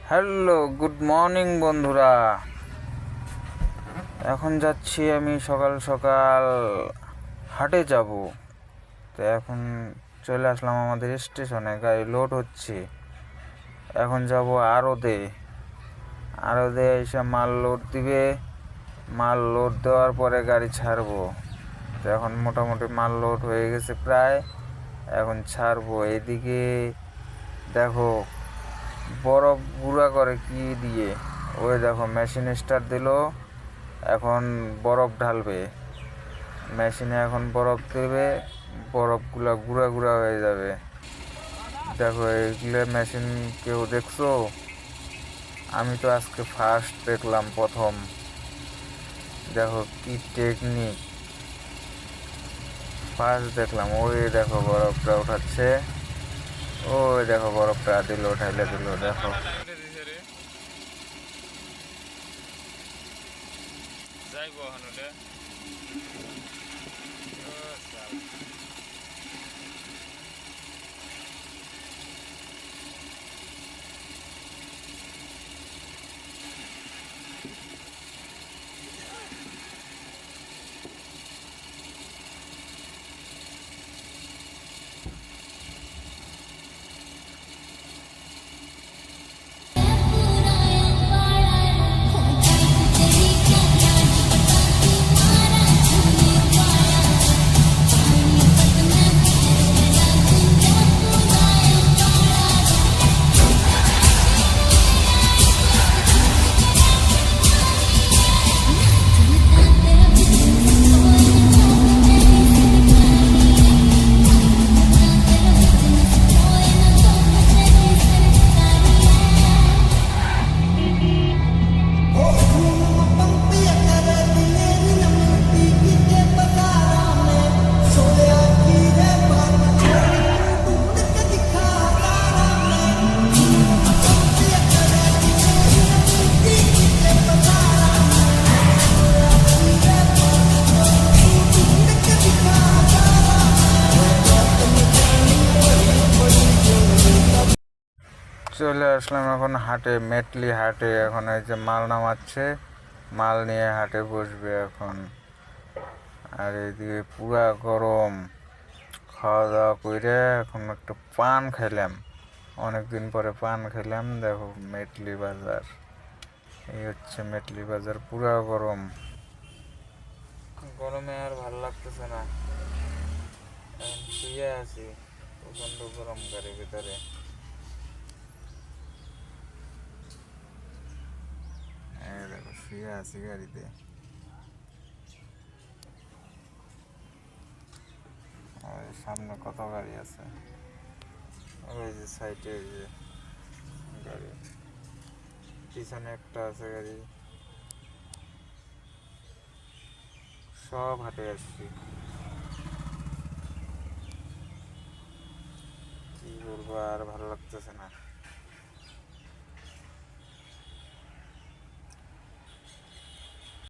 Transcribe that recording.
Hello, good morning বন্ধুরা। এখন যাচ্ছি আমি সকাল সকাল হাটে যাব। তো এখন চলে আসলাম আমাদের স্টেশনে, গাড়ি লোড হচ্ছে। এখন যাব আড়তে এসে মাল লোড দিবে। মাল লোড দেওয়ার পরে গাড়ি ছাড়বো। তো এখন মোটামুটি মাল লোড হয়ে গেছে প্রায়, এখন ছাড়বো। এদিকে দেখো বরফ গুঁড়া করে কি দিয়ে, ওই দেখো মেশিন স্টার্ট দিল, এখন বরফ ঢালবে মেশিনে, এখন বরফ দেবে, বরফগুলা গুঁড়া গুঁড়া হয়ে যাবে। দেখো এইগুলো মেশিন কেউ দেখছো? আমি তো আজকে ফার্স্ট দেখলাম, প্রথম। দেখো কি টেকনিক, ফার্স্ট দেখলাম। ওই দেখো বরফটা উঠাচ্ছে, ওই দেখো বরফটা দিল, উঠাইলে দিল। দেখো চলে আসলাম এখন হাটে, মেটলি হাটে। এখন এই যে মাল নামাচ্ছে, মাল নিয়ে হাটে বসবে এখন। আর এইদিকে পুরা গরম, খাওয়া দাওয়া করে এখন একটা পান খাইলাম, অনেকদিন পরে পান খেলাম। দেখো মেটলি বাজার, এই হচ্ছে মেটলি বাজার। পুরা গরম, গরমে আর ভালো লাগতেছে না। এখন শুয়ে আছি, প্রচন্ড গরম গাড়ির ভিতরে। দেখো শুয়ে আছি গাড়িতে। আর সামনে কত গাড়ি আছে, ওই যে সাইডে ওই যে গাড়ি, পিছনে একটা আছে গাড়ি। সব হাটে আসছি, কি বলবো, আর ভালো লাগতেছে না।